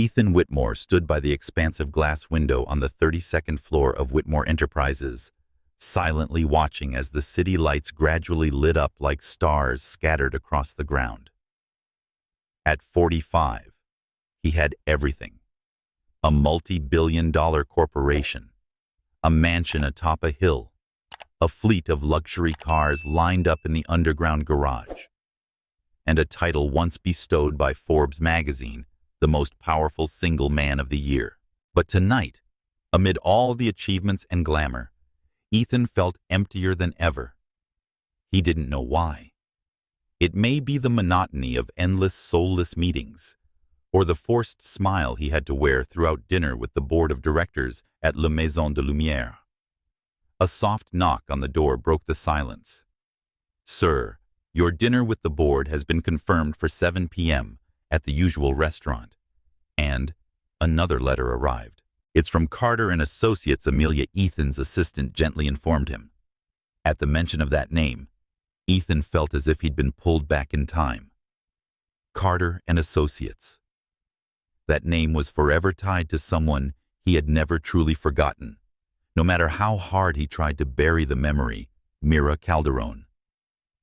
Ethan Whitmore stood by the expansive glass window on the 32nd floor of Whitmore Enterprises, silently watching as the city lights gradually lit up like stars scattered across the ground. At 45, he had everything. A multi-billion-dollar corporation, a mansion atop a hill, a fleet of luxury cars lined up in the underground garage, and a title once bestowed by Forbes magazine, the most powerful single man of the year. But tonight, amid all the achievements and glamour, Ethan felt emptier than ever. He didn't know why. It may be the monotony of endless soulless meetings, or the forced smile he had to wear throughout dinner with the board of directors at La Maison de Lumière. A soft knock on the door broke the silence. "Sir, your dinner with the board has been confirmed for 7 p.m. at the usual restaurant." And another letter arrived. "It's from Carter and Associates," Amelia, Ethan's assistant, gently informed him. At the mention of that name, Ethan felt as if he'd been pulled back in time. Carter and Associates. That name was forever tied to someone he had never truly forgotten, no matter how hard he tried to bury the memory. Mira Calderon.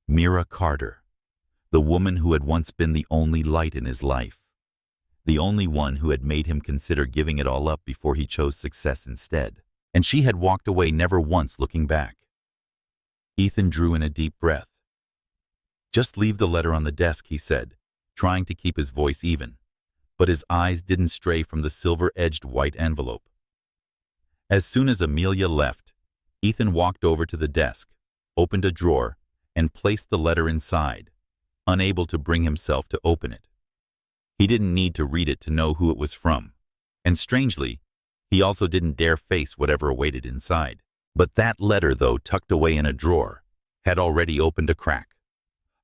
Mira Carter, the woman who had once been the only light in his life, the only one who had made him consider giving it all up before he chose success instead. And she had walked away, never once looking back. Ethan drew in a deep breath. "Just leave the letter on the desk," he said, trying to keep his voice even. But his eyes didn't stray from the silver-edged white envelope. As soon as Amelia left, Ethan walked over to the desk, opened a drawer, and placed the letter inside, unable to bring himself to open it. He didn't need to read it to know who it was from, and strangely, he also didn't dare face whatever awaited inside. But that letter, though tucked away in a drawer, had already opened a crack.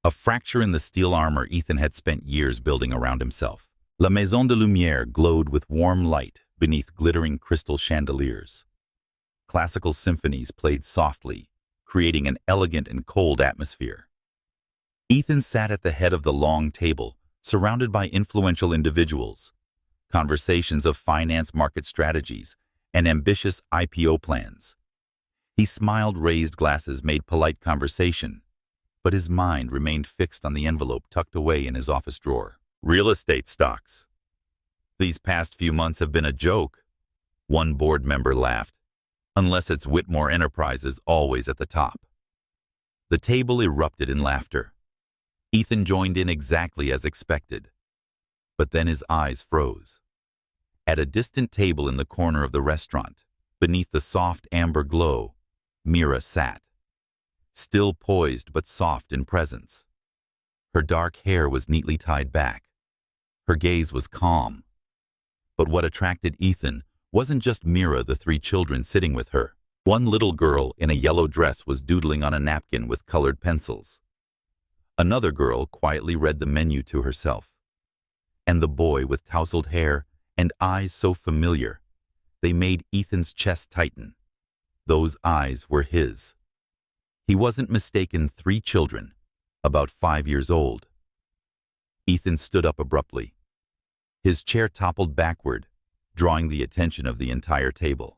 A fracture in the steel armor Ethan had spent years building around himself. La Maison de Lumière glowed with warm light beneath glittering crystal chandeliers. Classical symphonies played softly, creating an elegant and cold atmosphere. Ethan sat at the head of the long table, surrounded by influential individuals, conversations of finance, market strategies, and ambitious IPO plans. He smiled, raised glasses, made polite conversation, but his mind remained fixed on the envelope tucked away in his office drawer. "Real estate stocks. These past few months have been a joke," one board member laughed. "Unless it's Whitmore Enterprises, always at the top." The table erupted in laughter. Ethan joined in exactly as expected. But then his eyes froze. At a distant table in the corner of the restaurant, beneath the soft amber glow, Mira sat, still poised but soft in presence. Her dark hair was neatly tied back. Her gaze was calm. But what attracted Ethan wasn't just Mira, the 3 children sitting with her. One little girl in a yellow dress was doodling on a napkin with colored pencils. Another girl quietly read the menu to herself. And the boy with tousled hair and eyes so familiar, they made Ethan's chest tighten. Those eyes were his. He wasn't mistaken. 3 children, about 5 years old. Ethan stood up abruptly. His chair toppled backward, drawing the attention of the entire table.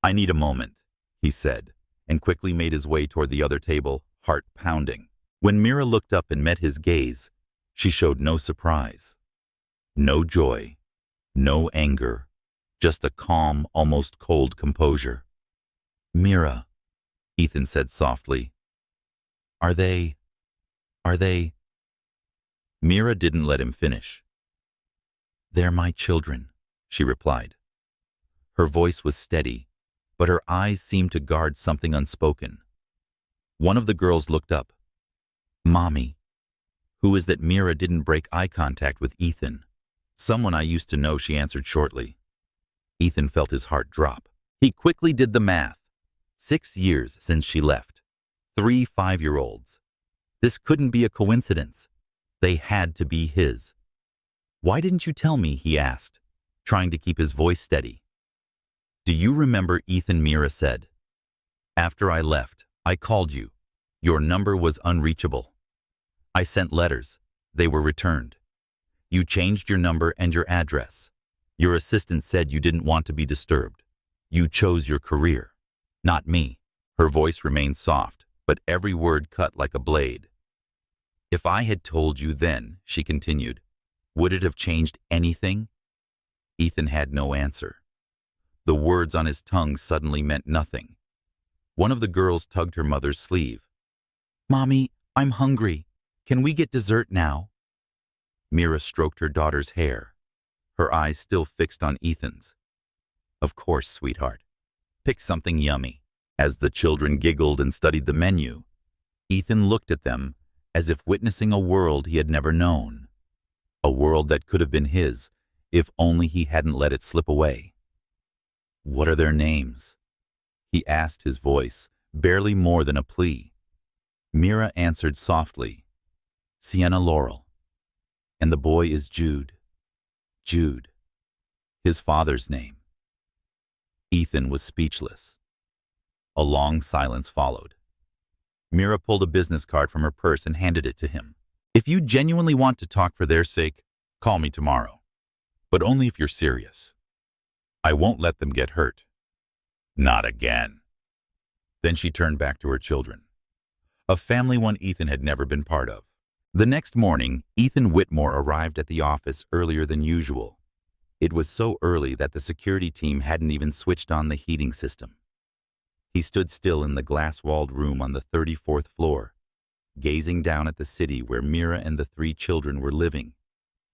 "I need a moment," he said, and quickly made his way toward the other table, heart pounding. When Mira looked up and met his gaze, she showed no surprise, no joy, no anger, just a calm, almost cold composure. "Mira," Ethan said softly, Are they... Mira didn't let him finish. "They're my children," she replied. Her voice was steady, but her eyes seemed to guard something unspoken. One of the girls looked up. "Mommy." "Who is that?" Mira didn't break eye contact with Ethan. "Someone I used to know," she answered shortly. Ethan felt his heart drop. He quickly did the math. 6 years since she left. 3 5-year-olds. This couldn't be a coincidence. They had to be his. "Why didn't you tell me?" he asked, trying to keep his voice steady. "Do you remember?" Ethan, Mira said. "After I left, I called you. Your number was unreachable. I sent letters. They were returned. You changed your number and your address. Your assistant said you didn't want to be disturbed. You chose your career, not me." Her voice remained soft, but every word cut like a blade. "If I had told you then," she continued, "would it have changed anything?" Ethan had no answer. The words on his tongue suddenly meant nothing. One of the girls tugged her mother's sleeve. "Mommy, I'm hungry. Can we get dessert now?" Mira stroked her daughter's hair, her eyes still fixed on Ethan's. "Of course, sweetheart. Pick something yummy." As the children giggled and studied the menu, Ethan looked at them as if witnessing a world he had never known. A world that could have been his, if only he hadn't let it slip away. "What are their names?" he asked, his voice barely more than a plea. Mira answered softly, "Sienna Laurel. And the boy is Jude. Jude. His father's name." Ethan was speechless. A long silence followed. Mira pulled a business card from her purse and handed it to him. "If you genuinely want to talk for their sake, call me tomorrow. But only if you're serious. I won't let them get hurt." "Not again." Then she turned back to her children. A family one Ethan had never been part of. The next morning, Ethan Whitmore arrived at the office earlier than usual. It was so early that the security team hadn't even switched on the heating system. He stood still in the glass-walled room on the 34th floor, gazing down at the city where Mira and the 3 children were living,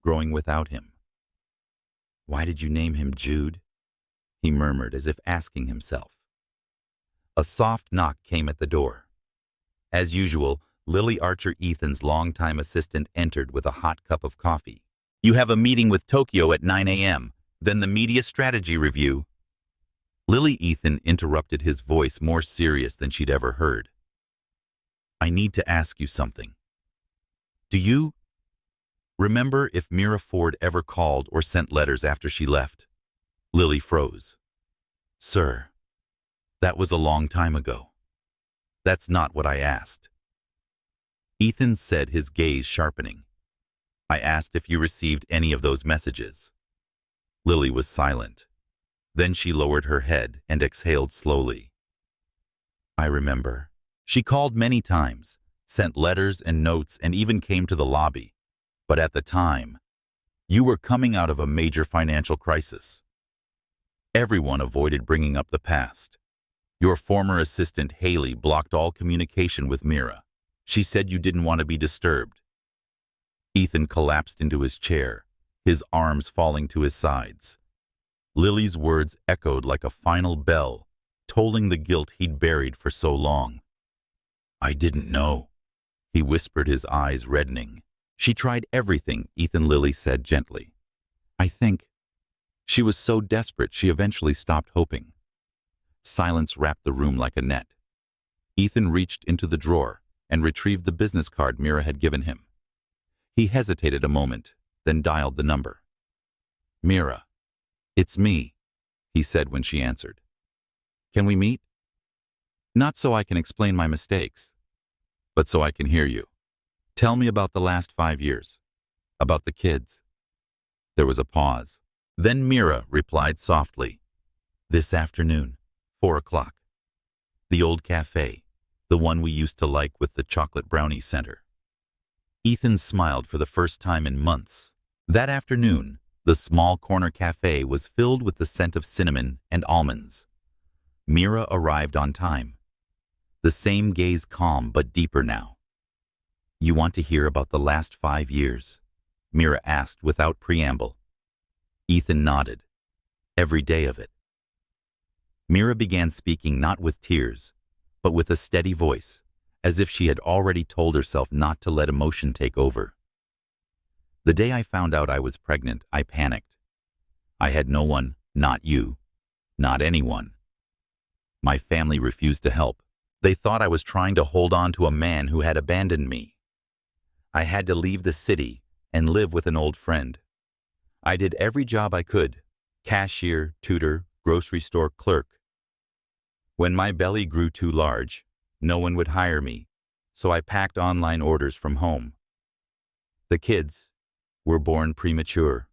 growing without him. "Why did you name him Jude?" he murmured, as if asking himself. A soft knock came at the door. As usual, Lily Archer, Ethan's longtime assistant, entered with a hot cup of coffee. "You have a meeting with Tokyo at 9 a.m., then the media strategy review." Lily, Ethan interrupted, his voice more serious than she'd ever heard. "I need to ask you something. Do you remember if Mira Ford ever called or sent letters after she left?" Lily froze. "Sir, that was a long time ago. That's not what I asked." Ethan said, his gaze sharpening. "I asked if you received any of those messages." Lily was silent. Then she lowered her head and exhaled slowly. "I remember. She called many times, sent letters and notes, and even came to the lobby. But at the time, you were coming out of a major financial crisis. Everyone avoided bringing up the past. Your former assistant, Haley, blocked all communication with Mira. She said you didn't want to be disturbed." Ethan collapsed into his chair, his arms falling to his sides. Lily's words echoed like a final bell, tolling the guilt he'd buried for so long. "I didn't know," he whispered, his eyes reddening. "She tried everything," Ethan, Lily said gently. "I think she was so desperate she eventually stopped hoping." Silence wrapped the room like a net. Ethan reached into the drawer and retrieved the business card Mira had given him. He hesitated a moment, then dialed the number. "Mira, it's me," he said when she answered. "Can we meet? Not so I can explain my mistakes, but so I can hear you. Tell me about the last 5 years, about the kids." There was a pause. Then Mira replied softly, "This afternoon, 4 o'clock. The old cafe, the one we used to like with the chocolate brownie center." Ethan smiled for the first time in months. That afternoon, the small corner cafe was filled with the scent of cinnamon and almonds. Mira arrived on time. The same gaze, calm but deeper now. "You want to hear about the last 5 years?" Mira asked without preamble. Ethan nodded. "Every day of it." Mira began speaking, not with tears, but with a steady voice, as if she had already told herself not to let emotion take over. "The day I found out I was pregnant, I panicked. I had no one, not you, not anyone. My family refused to help. They thought I was trying to hold on to a man who had abandoned me. I had to leave the city and live with an old friend. I did every job I could: cashier, tutor, grocery store clerk. When my belly grew too large, no one would hire me, so I packed online orders from home. The kids were born premature.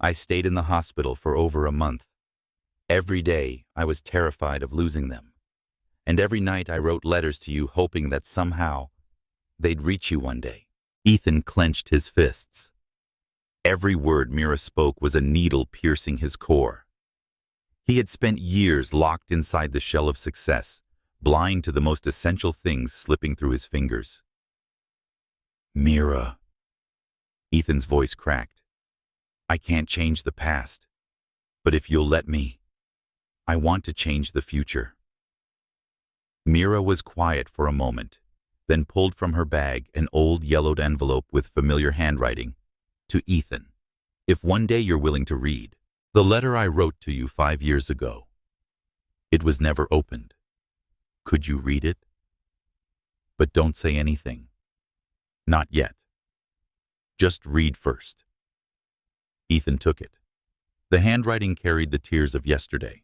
I stayed in the hospital for over a month. Every day, I was terrified of losing them. And every night I wrote letters to you hoping that somehow they'd reach you one day. Ethan clenched his fists. Every word Mira spoke was a needle piercing his core. He had spent years locked inside the shell of success, blind to the most essential things slipping through his fingers. Mira. Ethan's voice cracked. I can't change the past, but if you'll let me, I want to change the future. Mira was quiet for a moment, then pulled from her bag an old yellowed envelope with familiar handwriting. To Ethan, if one day you're willing to read the letter I wrote to you 5 years ago. It was never opened. Could you read it? But don't say anything. Not yet. Just read first. Ethan took it. The handwriting carried the tears of yesterday.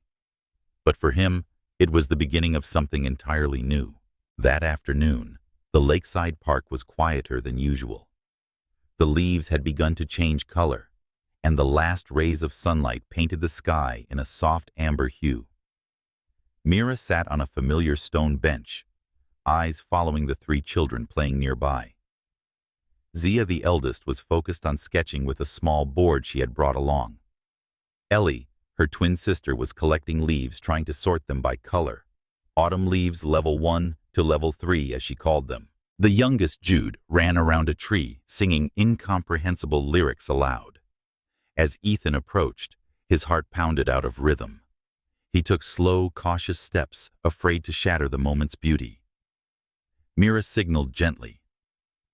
But for him, it was the beginning of something entirely new. That afternoon, the lakeside park was quieter than usual. The leaves had begun to change color, and the last rays of sunlight painted the sky in a soft amber hue. Mira sat on a familiar stone bench, eyes following the 3 children playing nearby. Zia, the eldest, was focused on sketching with a small board she had brought along. Ellie, her twin sister, was collecting leaves, trying to sort them by color. Autumn leaves level 1 to level 3, as she called them. The youngest, Jude, ran around a tree, singing incomprehensible lyrics aloud. As Ethan approached, his heart pounded out of rhythm. He took slow, cautious steps, afraid to shatter the moment's beauty. Mira signaled gently.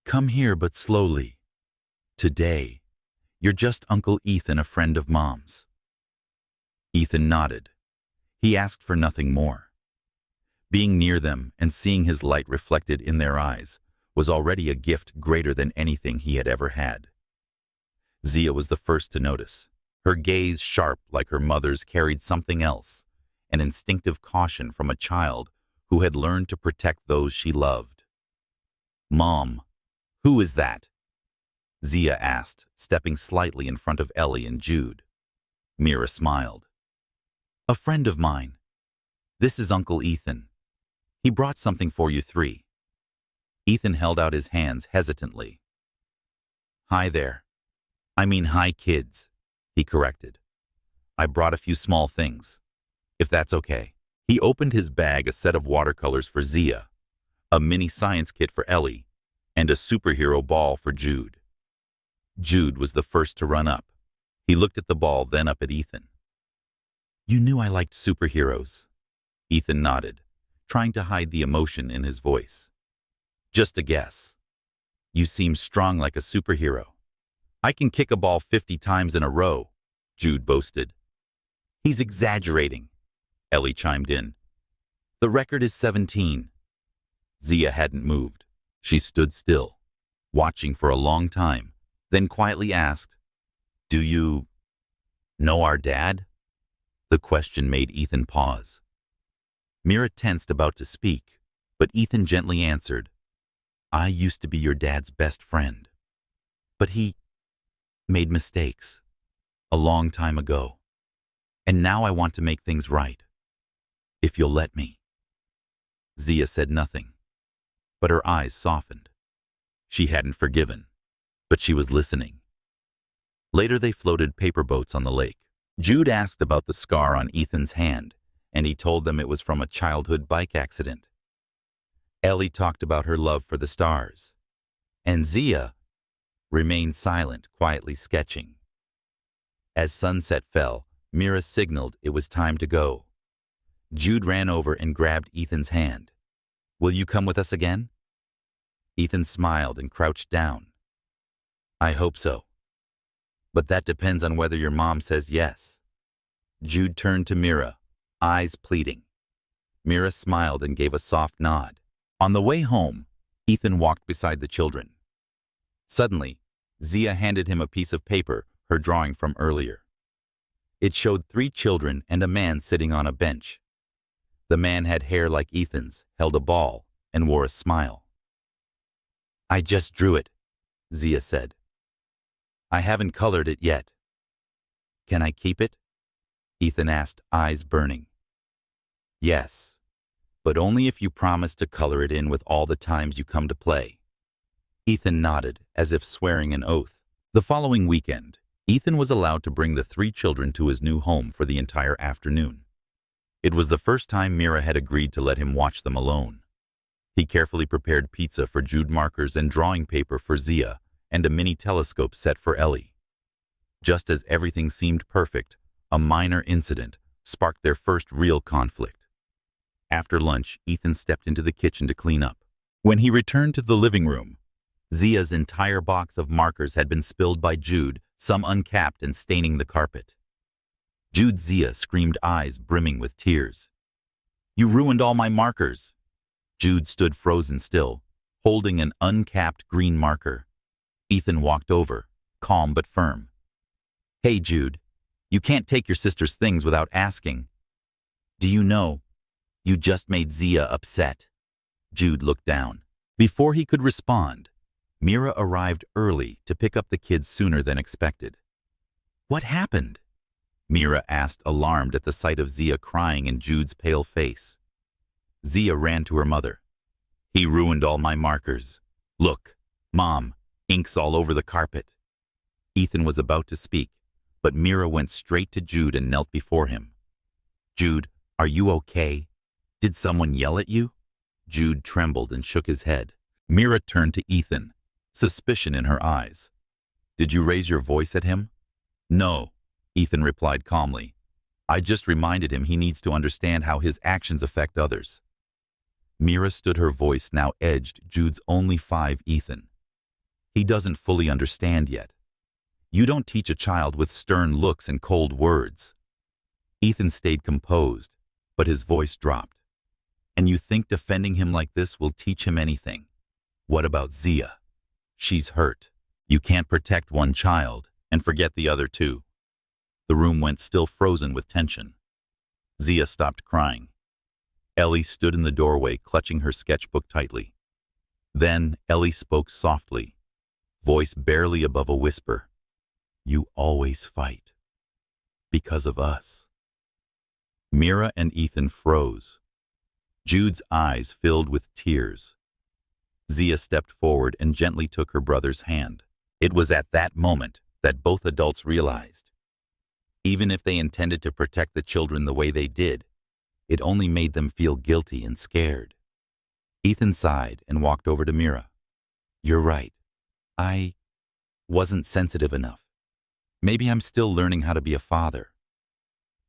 Come here, but slowly. Today, you're just Uncle Ethan, a friend of Mom's. Ethan nodded. He asked for nothing more. Being near them and seeing his light reflected in their eyes was already a gift greater than anything he had ever had. Zia was the first to notice. Her gaze, sharp like her mother's, carried something else, an instinctive caution from a child who had learned to protect those she loved. Mom, who is that? Zia asked, stepping slightly in front of Ellie and Jude. Mira smiled. A friend of mine. This is Uncle Ethan. He brought something for you 3. Ethan held out his hands hesitantly. Hi there. I mean, hi, kids, he corrected. I brought a few small things, if that's okay. He opened his bag, a set of watercolors for Zia, a mini science kit for Ellie, and a superhero ball for Jude. Jude was the first to run up. He looked at the ball, then up at Ethan. You knew I liked superheroes. Ethan nodded, trying to hide the emotion in his voice. Just a guess. You seem strong like a superhero. I can kick a ball 50 times in a row, Jude boasted. He's exaggerating, Ellie chimed in. The record is 17. Zia hadn't moved. She stood still, watching for a long time, then quietly asked, Do you know our dad? The question made Ethan pause. Mira tensed, about to speak, but Ethan gently answered, I used to be your dad's best friend. But he made mistakes a long time ago. And now I want to make things right. If you'll let me. Zia said nothing, but her eyes softened. She hadn't forgiven, but she was listening. Later they floated paper boats on the lake. Jude asked about the scar on Ethan's hand, and he told them it was from a childhood bike accident. Ellie talked about her love for the stars, and Zia remained silent, quietly sketching. As sunset fell, Mira signaled it was time to go. Jude ran over and grabbed Ethan's hand. Will you come with us again? Ethan smiled and crouched down. I hope so. But that depends on whether your mom says yes. Jude turned to Mira, eyes pleading. Mira smiled and gave a soft nod. On the way home, Ethan walked beside the children. Suddenly, Zia handed him a piece of paper, her drawing from earlier. It showed 3 children and a man sitting on a bench. The man had hair like Ethan's, held a ball, and wore a smile. I just drew it, Zia said. I haven't colored it yet. Can I keep it? Ethan asked, eyes burning. Yes, but only if you promise to color it in with all the times you come to play. Ethan nodded, as if swearing an oath. The following weekend, Ethan was allowed to bring the 3 children to his new home for the entire afternoon. It was the first time Mira had agreed to let him watch them alone. He carefully prepared pizza for Jude, markers and drawing paper for Zia, and a mini telescope set for Ellie. Just as everything seemed perfect, a minor incident sparked their first real conflict. After lunch, Ethan stepped into the kitchen to clean up. When he returned to the living room, Zia's entire box of markers had been spilled by Jude, some uncapped and staining the carpet. Jude's Zia screamed, eyes brimming with tears. You ruined all my markers. Jude stood frozen still, holding an uncapped green marker. Ethan walked over, calm but firm. Hey, Jude, you can't take your sister's things without asking. Do you know, you just made Zia upset. Jude looked down. Before he could respond, Mira arrived early to pick up the kids sooner than expected. What happened? Mira asked, alarmed at the sight of Zia crying in Jude's pale face. Zia ran to her mother. He ruined all my markers. Look, Mom, ink's all over the carpet. Ethan was about to speak, but Mira went straight to Jude and knelt before him. Jude, are you okay? Did someone yell at you? Jude trembled and shook his head. Mira turned to Ethan, suspicion in her eyes. Did you raise your voice at him? No, Ethan replied calmly. I just reminded him he needs to understand how his actions affect others. Mira stood, her voice now edged. Jude's only 5, Ethan. He doesn't fully understand yet. You don't teach a child with stern looks and cold words. Ethan stayed composed, but his voice dropped. And you think defending him like this will teach him anything? What about Zia? She's hurt. You can't protect one child and forget the other 2. The room went still, frozen with tension. Zia stopped crying. Ellie stood in the doorway, clutching her sketchbook tightly. Then Ellie spoke softly, voice barely above a whisper. You always fight. Because of us. Mira and Ethan froze. Jude's eyes filled with tears. Zia stepped forward and gently took her brother's hand. It was at that moment that both adults realized. Even if they intended to protect the children the way they did, it only made them feel guilty and scared. Ethan sighed and walked over to Mira. You're right. I wasn't sensitive enough. Maybe I'm still learning how to be a father.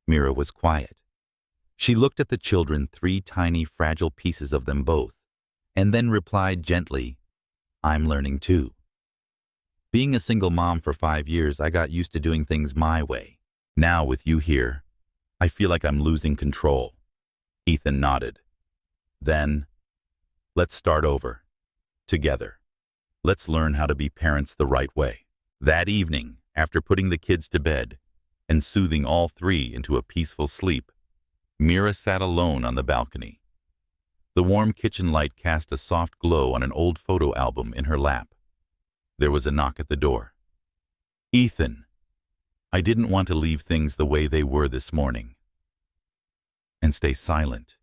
Mira was quiet. She looked at the children, 3 tiny, fragile pieces of them both, and then replied gently, I'm learning too. Being a single mom for 5 years, I got used to doing things my way. Now with you here, I feel like I'm losing control. Ethan nodded. Then, let's start over. Together. Let's learn how to be parents the right way. That evening, after putting the kids to bed and soothing all 3 into a peaceful sleep, Mira sat alone on the balcony. The warm kitchen light cast a soft glow on an old photo album in her lap. There was a knock at the door. Ethan, I didn't want to leave things the way they were this morning. And stay silent,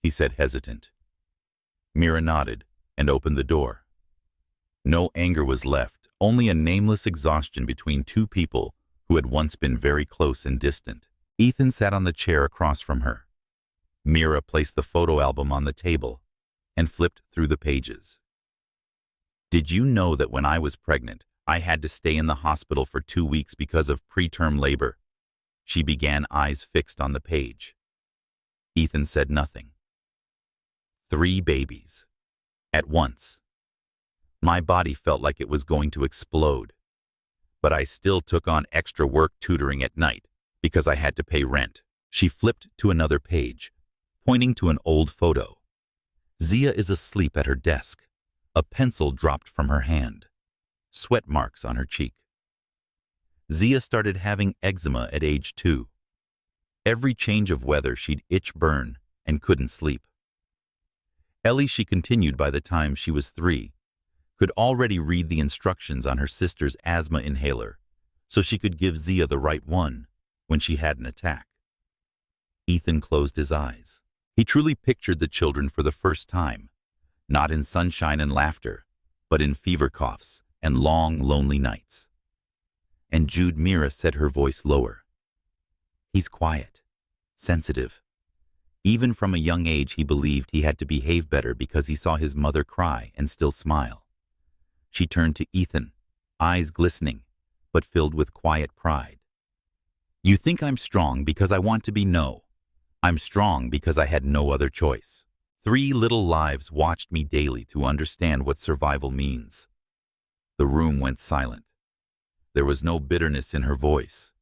he said, hesitant. Mira nodded and opened the door. No anger was left, only a nameless exhaustion between 2 people who had once been very close and distant. Ethan sat on the chair across from her. Mira placed the photo album on the table and flipped through the pages. Did you know that when I was pregnant, I had to stay in the hospital for 2 weeks because of preterm labor? She began, eyes fixed on the page. Ethan said nothing. 3 babies. At once. My body felt like it was going to explode. But I still took on extra work tutoring at night because I had to pay rent. She flipped to another page, pointing to an old photo. Zia is asleep at her desk. A pencil dropped from her hand. Sweat marks on her cheek. Zia started having eczema at age 2. Every change of weather she'd itch, burn, and couldn't sleep. Ellie, she continued, by the time she was 3, could already read the instructions on her sister's asthma inhaler, so she could give Zia the right one when she had an attack. Ethan closed his eyes. He truly pictured the children for the first time, not in sunshine and laughter, but in fever coughs and long, lonely nights. And Mira said, her voice lower. He's quiet, sensitive. Even from a young age he believed he had to behave better because he saw his mother cry and still smile. She turned to Ethan, eyes glistening, but filled with quiet pride. You think I'm strong because I want to be? No. I'm strong because I had no other choice. 3 little lives watched me daily to understand what survival means. The room went silent. There was no bitterness in her voice,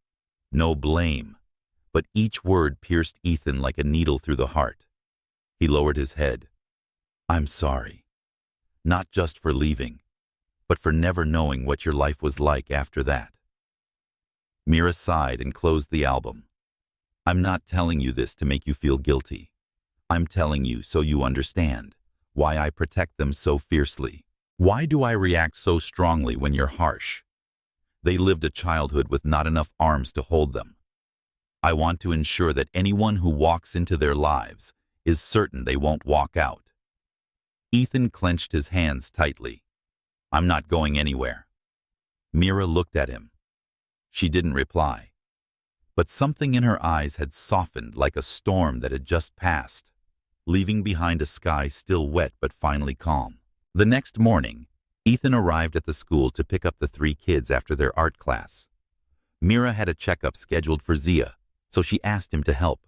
no blame, but each word pierced Ethan like a needle through the heart. He lowered his head. I'm sorry. Not just for leaving, but for never knowing what your life was like after that. Mira sighed and closed the album. I'm not telling you this to make you feel guilty. I'm telling you so you understand why I protect them so fiercely. Why do I react so strongly when you're harsh? They lived a childhood with not enough arms to hold them. I want to ensure that anyone who walks into their lives is certain they won't walk out. Ethan clenched his hands tightly. I'm not going anywhere. Mira looked at him. She didn't reply, but something in her eyes had softened like a storm that had just passed, leaving behind a sky still wet but finally calm. The next morning, Ethan arrived at the school to pick up the 3 kids after their art class. Mira had a checkup scheduled for Zia, so she asked him to help.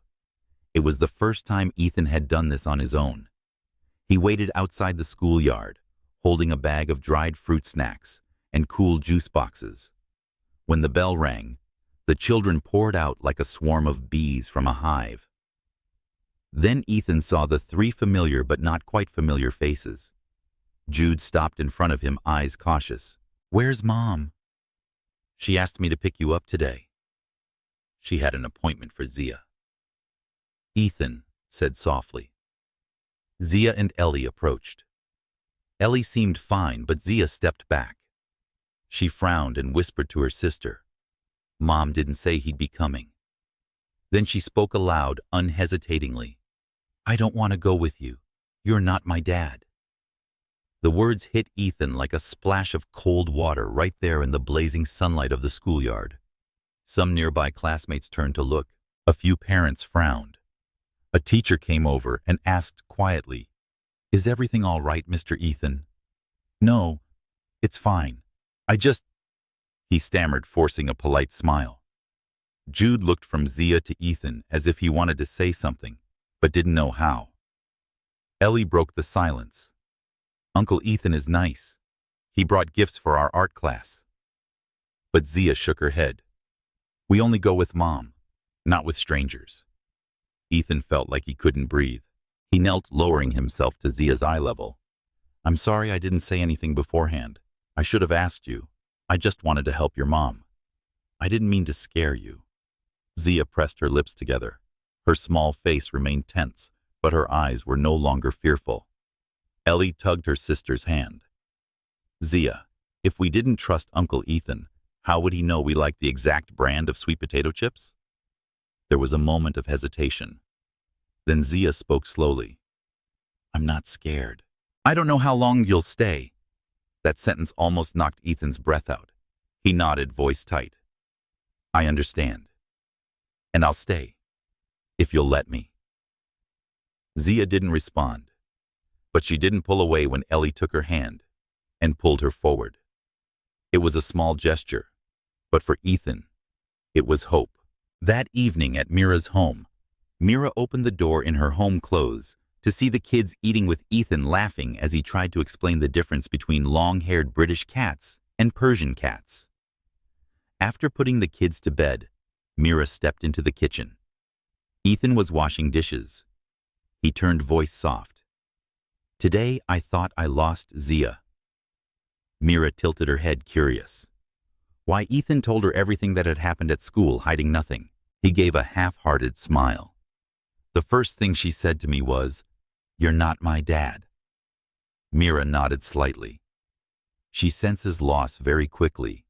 It was the first time Ethan had done this on his own. He waited outside the schoolyard, holding a bag of dried fruit snacks and cool juice boxes. When the bell rang, the children poured out like a swarm of bees from a hive. Then Ethan saw the 3 familiar but not quite familiar faces. Jude stopped in front of him, eyes cautious. Where's Mom? She asked me to pick you up today. She had an appointment for Zia. Ethan said softly. Zia and Ellie approached. Ellie seemed fine, but Zia stepped back. She frowned and whispered to her sister. Mom didn't say he'd be coming. Then she spoke aloud, unhesitatingly. I don't want to go with you. You're not my dad. The words hit Ethan like a splash of cold water right there in the blazing sunlight of the schoolyard. Some nearby classmates turned to look. A few parents frowned. A teacher came over and asked quietly, Is everything all right, Mr. Ethan? No, it's fine. He stammered, forcing a polite smile. Jude looked from Zia to Ethan as if he wanted to say something, but didn't know how. Ellie broke the silence. Uncle Ethan is nice. He brought gifts for our art class. But Zia shook her head. We only go with Mom, not with strangers. Ethan felt like he couldn't breathe. He knelt, lowering himself to Zia's eye level. I'm sorry I didn't say anything beforehand. I should have asked you. I just wanted to help your mom. I didn't mean to scare you. Zia pressed her lips together. Her small face remained tense, but her eyes were no longer fearful. Ellie tugged her sister's hand. Zia, if we didn't trust Uncle Ethan, how would he know we liked the exact brand of sweet potato chips? There was a moment of hesitation. Then Zia spoke slowly. I'm not scared. I don't know how long you'll stay. That sentence almost knocked Ethan's breath out. He nodded, voice tight. I understand. And I'll stay, if you'll let me. Zia didn't respond, but she didn't pull away when Ellie took her hand and pulled her forward. It was a small gesture, but for Ethan, it was hope. That evening at Mira's home, Mira opened the door in her home clothes to see the kids eating, with Ethan laughing as he tried to explain the difference between long-haired British cats and Persian cats. After putting the kids to bed, Mira stepped into the kitchen. Ethan was washing dishes. He turned, voice soft. Today I thought I lost Zia. Mira tilted her head, curious. Why? Ethan told her everything that had happened at school, hiding nothing. He gave a half-hearted smile. The first thing she said to me was, You're not my dad. Mira nodded slightly. She senses loss very quickly,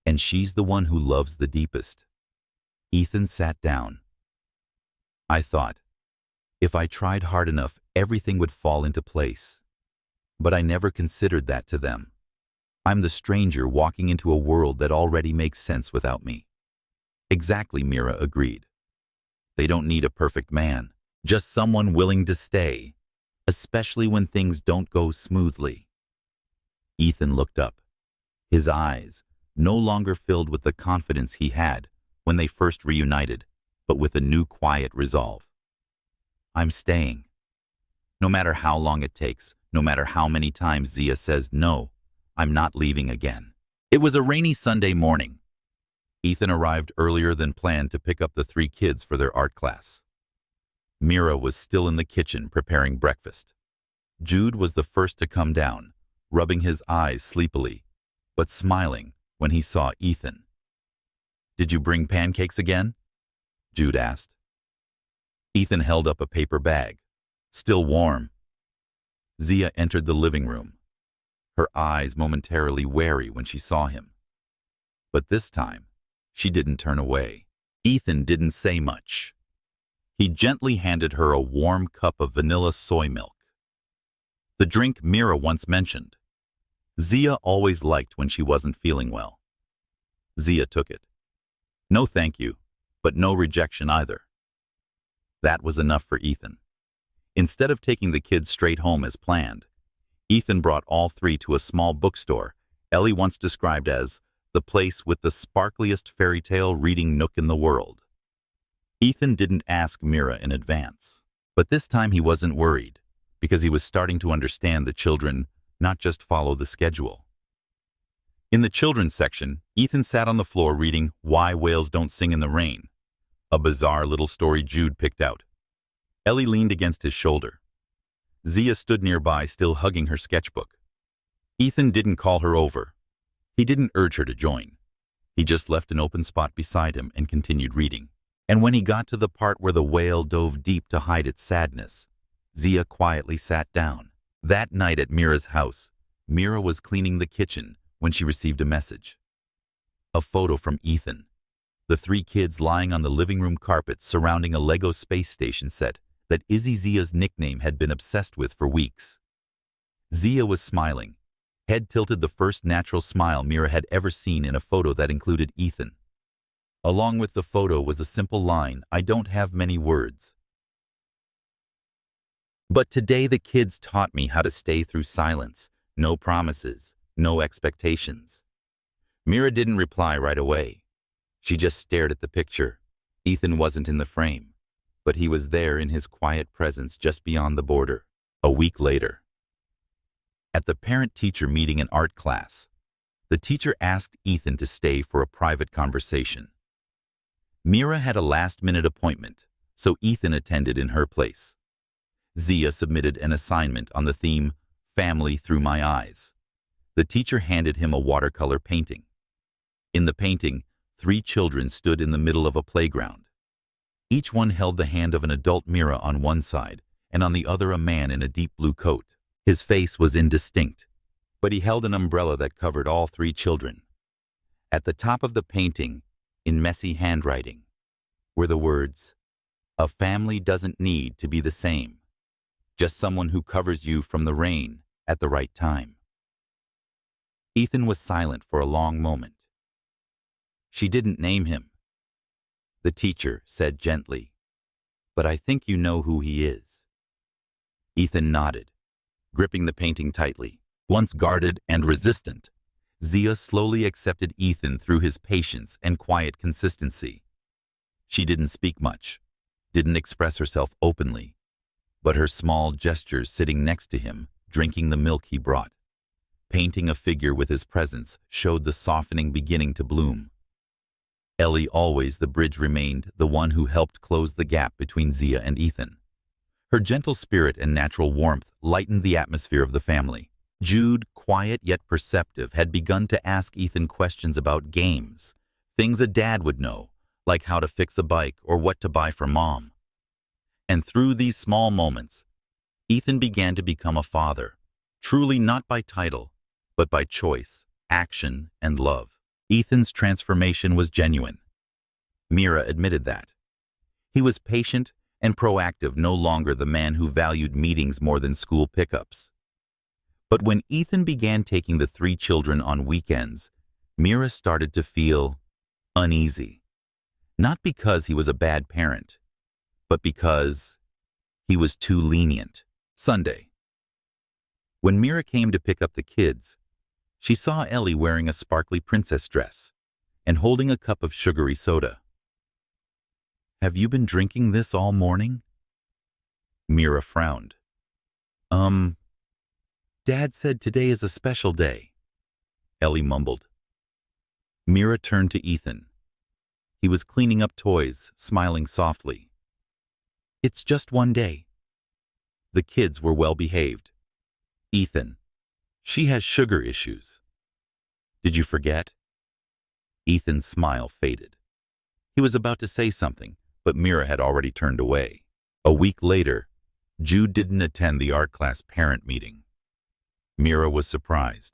And she's the one who loves the deepest. Ethan sat down. I thought, if I tried hard enough, everything would fall into place. But I never considered that to them. I'm the stranger walking into a world that already makes sense without me. Exactly, Mira agreed. They don't need a perfect man, just someone willing to stay, especially when things don't go smoothly. Ethan looked up, his eyes no longer filled with the confidence he had when they first reunited, but with a new quiet resolve. I'm staying. No matter how long it takes, no matter how many times Zia says no, I'm not leaving again. It was a rainy Sunday morning. Ethan arrived earlier than planned to pick up the 3 kids for their art class. Mira was still in the kitchen preparing breakfast. Jude was the first to come down, rubbing his eyes sleepily, but smiling when he saw Ethan. "Did you bring pancakes again?" Jude asked. Ethan held up a paper bag, still warm. Zia entered the living room, her eyes momentarily wary when she saw him. But this time, she didn't turn away. Ethan didn't say much. He gently handed her a warm cup of vanilla soy milk, the drink Mira once mentioned. Zia always liked when she wasn't feeling well. Zia took it. No thank you, but no rejection either. That was enough for Ethan. Instead of taking the kids straight home as planned, Ethan brought all 3 to a small bookstore Ellie once described as the place with the sparkliest fairy tale reading nook in the world. Ethan didn't ask Mira in advance, but this time he wasn't worried, because he was starting to understand the children not just follow the schedule. In the children's section, Ethan sat on the floor reading Why Whales Don't Sing in the Rain, a bizarre little story Jude picked out. Ellie leaned against his shoulder. Zia stood nearby, still hugging her sketchbook. Ethan didn't call her over. He didn't urge her to join. He just left an open spot beside him and continued reading. And when he got to the part where the whale dove deep to hide its sadness, Zia quietly sat down. That night at Mira's house, Mira was cleaning the kitchen when she received a message. A photo from Ethan. The 3 kids lying on the living room carpet surrounding a Lego space station set that Zia's nickname had been obsessed with for weeks. Zia was smiling, head tilted, the first natural smile Mira had ever seen in a photo that included Ethan. Along with the photo was a simple line, "I don't have many words, but today the kids taught me how to stay through silence, no promises, no expectations." Mira didn't reply right away. She just stared at the picture. Ethan wasn't in the frame, but he was there in his quiet presence just beyond the border. A week later, at the parent-teacher meeting in art class, the teacher asked Ethan to stay for a private conversation. Mira had a last-minute appointment, so Ethan attended in her place. Zia submitted an assignment on the theme, Family Through My Eyes. The teacher handed him a watercolor painting. In the painting, 3 children stood in the middle of a playground. Each one held the hand of an adult Mira on one side, and on the other a man in a deep blue coat. His face was indistinct, but he held an umbrella that covered all 3 children. At the top of the painting, in messy handwriting, were the words, "A family doesn't need to be the same, just someone who covers you from the rain at the right time." Ethan was silent for a long moment. "She didn't name him," the teacher said gently, "but I think you know who he is." Ethan nodded, gripping the painting tightly. Once guarded and resistant, Zia slowly accepted Ethan through his patience and quiet consistency. She didn't speak much, didn't express herself openly, but her small gestures, sitting next to him, drinking the milk he brought, painting a figure with his presence, showed the softening beginning to bloom. Ellie, always the bridge, remained the one who helped close the gap between Zia and Ethan. Her gentle spirit and natural warmth lightened the atmosphere of the family. Jude, quiet yet perceptive, had begun to ask Ethan questions about games, things a dad would know, like how to fix a bike or what to buy for mom. And through these small moments, Ethan began to become a father, truly not by title, but by choice, action, and love. Ethan's transformation was genuine. Mira admitted that. He was patient and proactive, no longer the man who valued meetings more than school pickups. But when Ethan began taking the 3 children on weekends, Mira started to feel uneasy. Not because he was a bad parent, but because he was too lenient. Sunday. When Mira came to pick up the kids, she saw Ellie wearing a sparkly princess dress and holding a cup of sugary soda. "Have you been drinking this all morning?" Mira frowned. Dad said today is a special day," Ellie mumbled. Mira turned to Ethan. He was cleaning up toys, smiling softly. "It's just one day." The kids were well behaved. "Ethan, she has sugar issues. Did you forget?" Ethan's smile faded. He was about to say something, but Mira had already turned away. A week later, Jude didn't attend the art class parent meeting. Mira was surprised.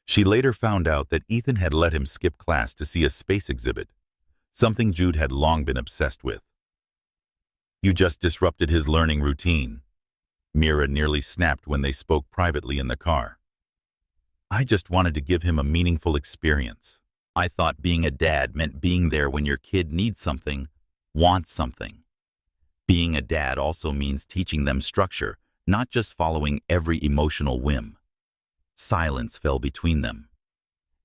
She later found out that Ethan had let him skip class to see a space exhibit, something Jude had long been obsessed with. "You just disrupted his learning routine," Mira nearly snapped when they spoke privately in the car. "I just wanted to give him a meaningful experience. I thought being a dad meant being there when your kid needs something, wants something. Being a dad also means teaching them structure, not just following every emotional whim." Silence fell between them.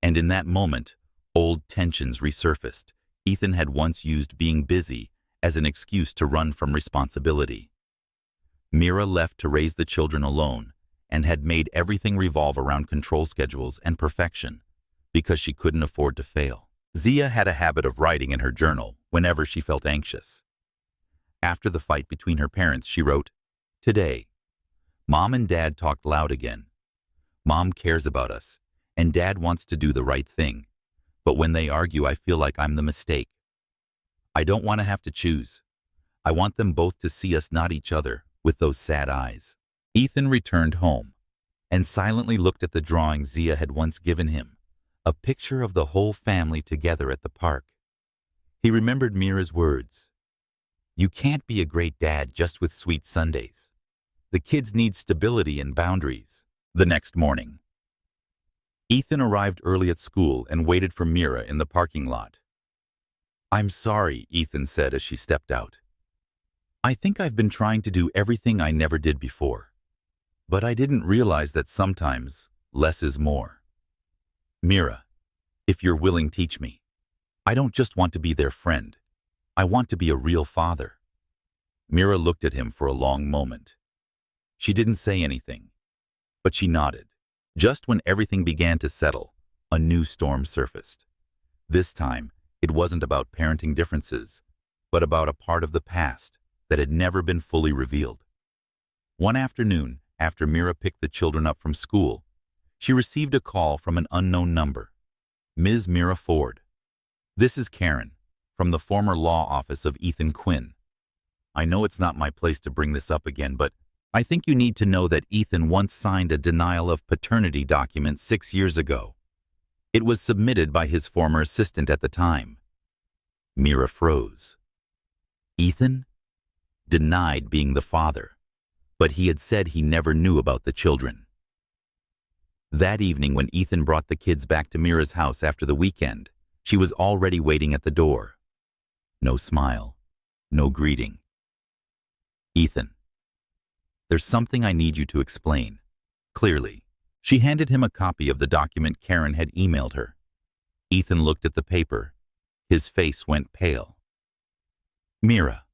And in that moment, old tensions resurfaced. Ethan had once used being busy as an excuse to run from responsibility. Mira left to raise the children alone and had made everything revolve around control schedules and perfection because she couldn't afford to fail. Zia had a habit of writing in her journal whenever she felt anxious. After the fight between her parents, she wrote, "Today, Mom and Dad talked loud again. Mom cares about us, and Dad wants to do the right thing. But when they argue, I feel like I'm the mistake. I don't want to have to choose. I want them both to see us, not each other, with those sad eyes." Ethan returned home and silently looked at the drawing Zia had once given him, a picture of the whole family together at the park. He remembered Mira's words. "You can't be a great dad just with sweet Sundays. The kids need stability and boundaries." The next morning, Ethan arrived early at school and waited for Mira in the parking lot. "I'm sorry," Ethan said as she stepped out. "I think I've been trying to do everything I never did before. But I didn't realize that sometimes less is more. Mira, if you're willing, teach me. I don't just want to be their friend. I want to be a real father." Mira looked at him for a long moment. She didn't say anything, but she nodded. Just when everything began to settle, a new storm surfaced. This time, it wasn't about parenting differences, but about a part of the past that had never been fully revealed. One afternoon, after Mira picked the children up from school, she received a call from an unknown number. "Ms. Mira Ford. This is Karen, from the former law office of Ethan Quinn. I know it's not my place to bring this up again, but I think you need to know that Ethan once signed a denial of paternity document 6 years ago. It was submitted by his former assistant at the time." Mira froze. Ethan denied being the father, but he had said he never knew about the children. That evening, when Ethan brought the kids back to Mira's house after the weekend, she was already waiting at the door. No smile, no greeting. "Ethan, there's something I need you to explain, clearly." She handed him a copy of the document Karen had emailed her. Ethan looked at the paper. His face went pale. "Mira,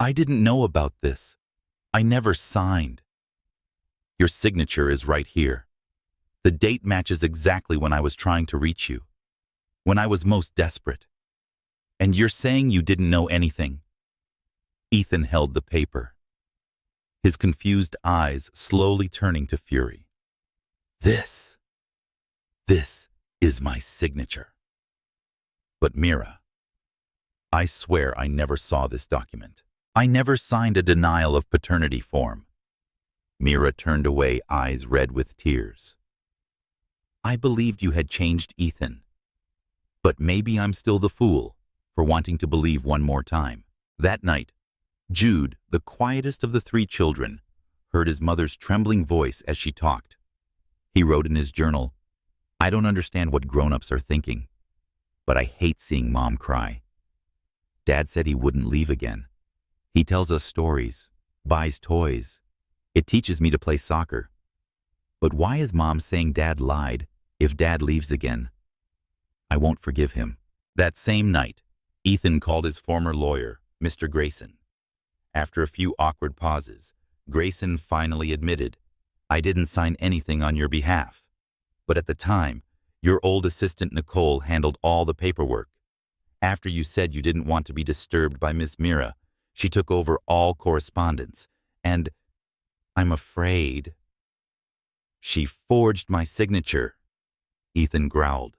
I didn't know about this. I never signed." "Your signature is right here. The date matches exactly when I was trying to reach you, when I was most desperate. And you're saying you didn't know anything?" Ethan held the paper, his confused eyes slowly turning to fury. This is my signature." "But Mira, I swear I never saw this document. I never signed a denial of paternity form." Mira turned away, eyes red with tears. "I believed you had changed, Ethan. But maybe I'm still the fool for wanting to believe one more time. That night, Jude, the quietest of the three children, heard his mother's trembling voice as she talked. He wrote in his journal, "I don't understand what grown-ups are thinking, but I hate seeing Mom cry. Dad said he wouldn't leave again. He tells us stories, buys toys. It teaches me to play soccer. But why is Mom saying Dad lied if Dad leaves again? I won't forgive him." That same night, Ethan called his former lawyer, Mr. Grayson. After a few awkward pauses, Grayson finally admitted, "I didn't sign anything on your behalf. But at the time, your old assistant Nicole handled all the paperwork. After you said you didn't want to be disturbed by Miss Mira, she took over all correspondence, and I'm afraid she forged my signature." Ethan growled.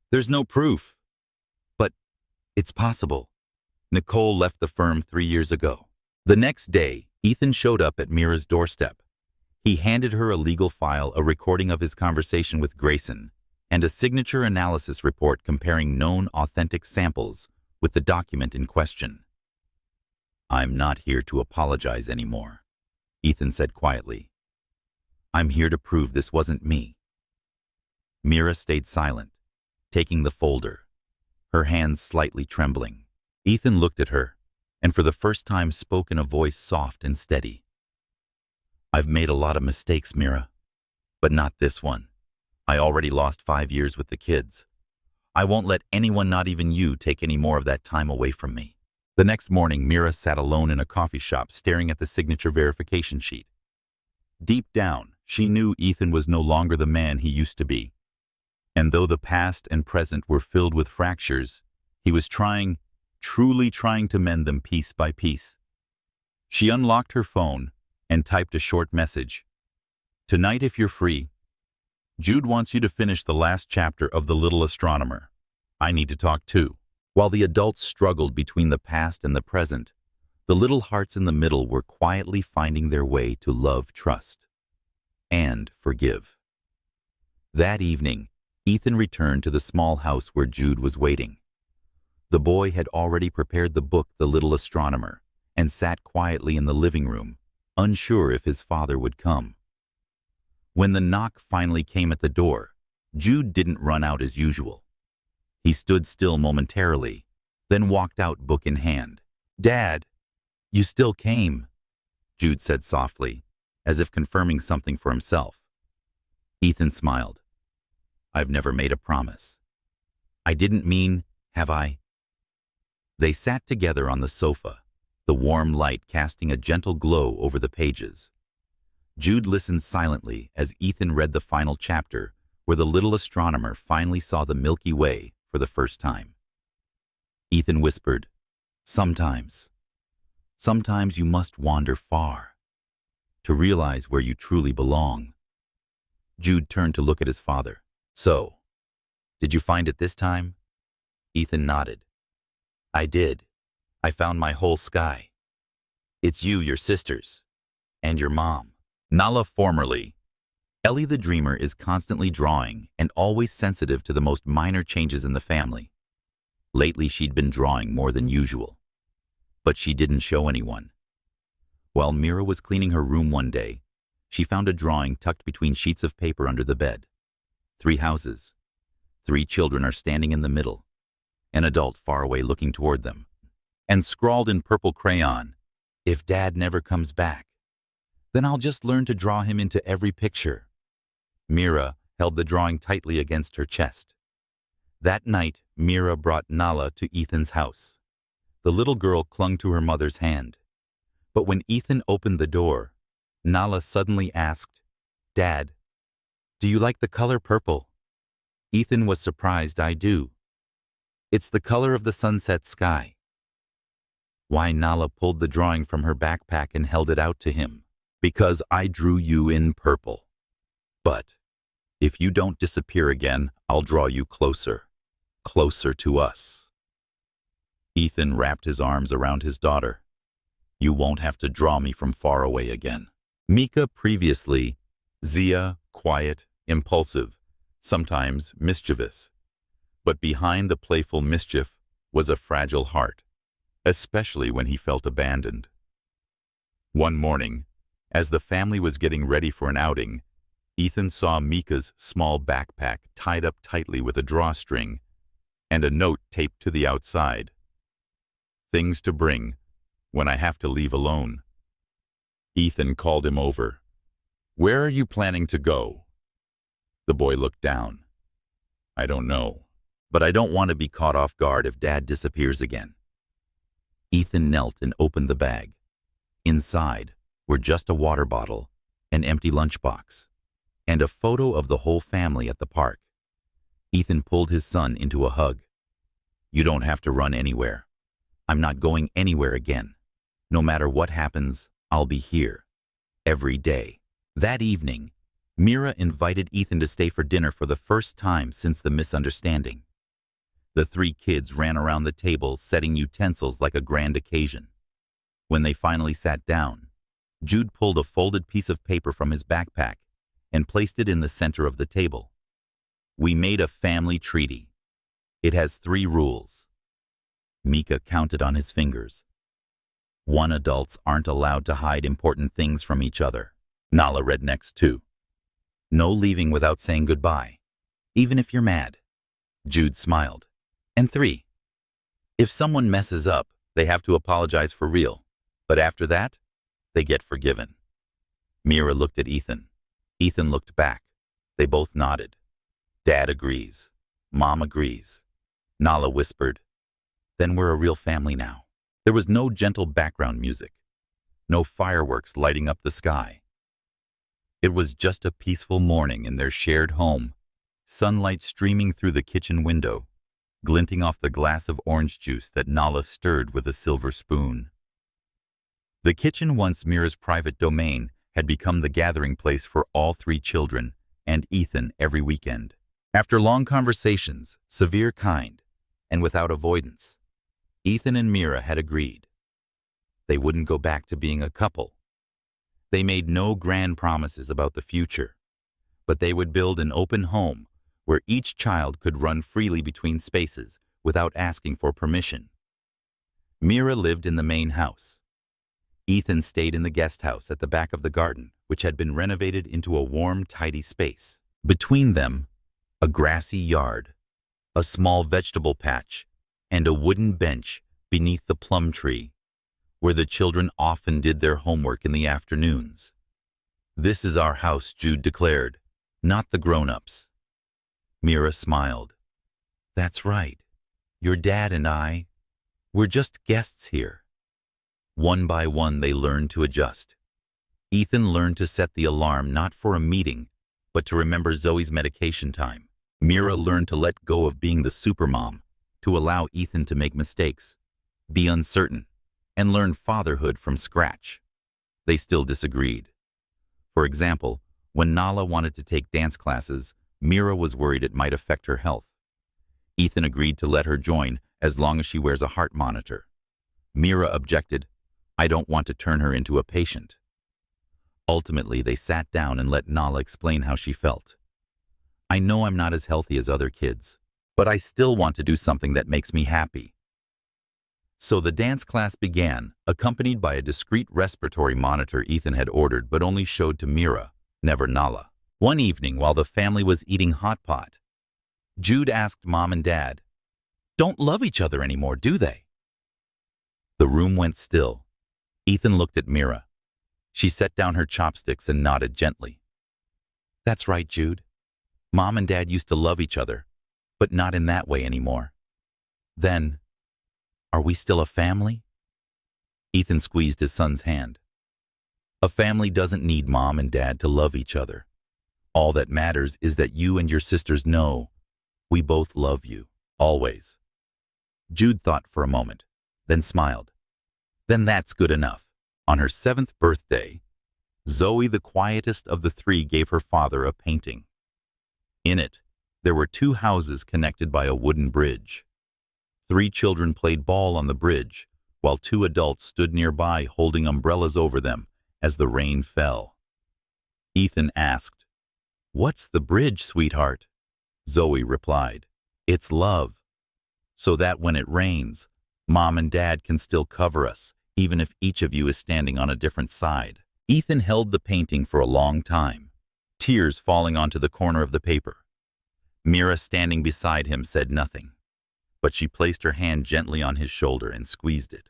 "There's no proof." "But it's possible. Nicole left the firm 3 years ago." The next day, Ethan showed up at Mira's doorstep. He handed her a legal file, a recording of his conversation with Grayson, and a signature analysis report comparing known authentic samples with the document in question. "I'm not here to apologize anymore," Ethan said quietly. "I'm here to prove this wasn't me." Mira stayed silent, taking the folder, her hands slightly trembling. Ethan looked at her, and for the first time spoke in a voice soft and steady. "I've made a lot of mistakes, Mira, but not this one. I already lost 5 years with the kids. I won't let anyone, not even you, take any more of that time away from me." The next morning, Mira sat alone in a coffee shop staring at the signature verification sheet. Deep down, she knew Ethan was no longer the man he used to be. And though the past and present were filled with fractures, he was truly trying to mend them piece by piece. She unlocked her phone and typed a short message. "Tonight, if you're free, Jude wants you to finish the last chapter of The Little Astronomer. I need to talk too." While the adults struggled between the past and the present, the little hearts in the middle were quietly finding their way to love, trust, and forgive. That evening, Ethan returned to the small house where Jude was waiting. The boy had already prepared the book The Little Astronomer and sat quietly in the living room, unsure if his father would come. When the knock finally came at the door, Jude didn't run out as usual. He stood still momentarily, then walked out, book in hand. "Dad, you still came," Jude said softly, as if confirming something for himself. Ethan smiled. "I've never made a promise. I didn't mean, have I?" They sat together on the sofa, the warm light casting a gentle glow over the pages. Jude listened silently as Ethan read the final chapter, where the little astronomer finally saw the Milky Way for the first time. Ethan whispered, Sometimes you must wander far to realize where you truly belong." Jude turned to look at his father. "So, did you find it this time?" Ethan nodded. "I did. I found my whole sky. It's you, your sisters, and your mom." Nala, formerly Ellie the Dreamer, is constantly drawing and always sensitive to the most minor changes in the family. Lately, she'd been drawing more than usual, but she didn't show anyone. While Mira was cleaning her room one day, she found a drawing tucked between sheets of paper under the bed. 3 houses. 3 children are standing in the middle, an adult far away looking toward them, and scrawled in purple crayon, "If Dad never comes back, then I'll just learn to draw him into every picture." Mira held the drawing tightly against her chest. That night, Mira brought Nala to Ethan's house. The little girl clung to her mother's hand. But when Ethan opened the door, Nala suddenly asked, "Dad, do you like the color purple?" Ethan was surprised. "I do. It's the color of the sunset sky." Why? Nala pulled the drawing from her backpack and held it out to him. "Because I drew you in purple. But if you don't disappear again, I'll draw you closer to us." Ethan wrapped his arms around his daughter. "You won't have to draw me from far away again." Mika, previously Zia, quiet, impulsive, sometimes mischievous, But behind the playful mischief was a fragile heart, especially when he felt abandoned. One morning, as the family was getting ready for an outing, Ethan saw Mika's small backpack tied up tightly with a drawstring and a note taped to the outside. "Things to bring when I have to leave alone." Ethan called him over. "Where are you planning to go?" The boy looked down. "I don't know, but I don't want to be caught off guard if Dad disappears again." Ethan knelt and opened the bag. Inside were just a water bottle, an empty lunchbox, and a photo of the whole family at the park. Ethan pulled his son into a hug. "You don't have to run anywhere. I'm not going anywhere again. No matter what happens, I'll be here. Every day." That evening, Mira invited Ethan to stay for dinner for the first time since the misunderstanding. The three kids ran around the table, setting utensils like a grand occasion. When they finally sat down, Jude pulled a folded piece of paper from his backpack and placed it in the center of the table. "We made a family treaty. It has 3 rules." Mika counted on his fingers. 1, adults aren't allowed to hide important things from each other. Nala read next 2. No leaving without saying goodbye, even if you're mad. Jude smiled. And 3, if someone messes up, they have to apologize for real. But after that, they get forgiven. Mira looked at Ethan. Ethan looked back. They both nodded. Dad agrees. Mom agrees. Nala whispered, "Then we're a real family now." There was no gentle background music, no fireworks lighting up the sky. It was just a peaceful morning in their shared home, sunlight streaming through the kitchen window, glinting off the glass of orange juice that Nala stirred with a silver spoon. The kitchen, once Mira's private domain, had become the gathering place for all 3 children and Ethan every weekend. After long conversations, severe kind, and without avoidance, Ethan and Mira had agreed. They wouldn't go back to being a couple. They made no grand promises about the future, but they would build an open home where each child could run freely between spaces without asking for permission. Mira lived in the main house. Ethan stayed in the guest house at the back of the garden, which had been renovated into a warm, tidy space. Between them, a grassy yard, a small vegetable patch, and a wooden bench beneath the plum tree, where the children often did their homework in the afternoons. "This is our house," Jude declared, "not the grown-ups." Mira smiled. "That's right. Your dad and we're just guests here." One by one, they learned to adjust. Ethan learned to set the alarm not for a meeting, but to remember Zoe's medication time. Mira learned to let go of being the supermom, to allow Ethan to make mistakes, be uncertain, and learn fatherhood from scratch. They still disagreed. For example, when Nala wanted to take dance classes, Mira was worried it might affect her health. Ethan agreed to let her join as long as she wears a heart monitor. Mira objected, "I don't want to turn her into a patient." Ultimately, they sat down and let Nala explain how she felt. "I know I'm not as healthy as other kids, but I still want to do something that makes me happy." So the dance class began, accompanied by a discreet respiratory monitor Ethan had ordered but only showed to Mira, never Nala. One evening, while the family was eating hot pot, Jude asked Mom and Dad, "Don't love each other anymore, do they?" The room went still. Ethan looked at Mira. She set down her chopsticks and nodded gently. "That's right, Jude. Mom and Dad used to love each other, but not in that way anymore." "Then, are we still a family?" Ethan squeezed his son's hand. "A family doesn't need Mom and Dad to love each other. All that matters is that you and your sisters know we both love you, always." Jude thought for a moment, then smiled. "Then that's good enough." On her 7th birthday, Zoe, the quietest of the 3, gave her father a painting. In it, there were 2 houses connected by a wooden bridge. 3 children played ball on the bridge, while 2 adults stood nearby holding umbrellas over them as the rain fell. Ethan asked, "What's the bridge, sweetheart?" Zoe replied, It's love. So that when it rains, Mom and Dad can still cover us, even if each of you is standing on a different side. Ethan held the painting for a long time, tears falling onto the corner of the paper. Mira, standing beside him, said nothing, but she placed her hand gently on his shoulder and squeezed it.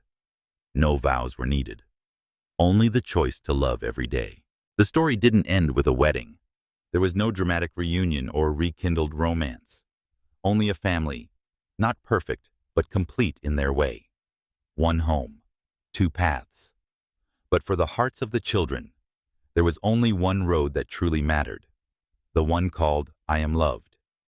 No vows were needed, only the choice to love every day. The story didn't end with a wedding. There was no dramatic reunion or rekindled romance. Only a family, not perfect, but complete in their way. One home, two paths. But for the hearts of the children, there was only one road that truly mattered, the one called I Am Loved.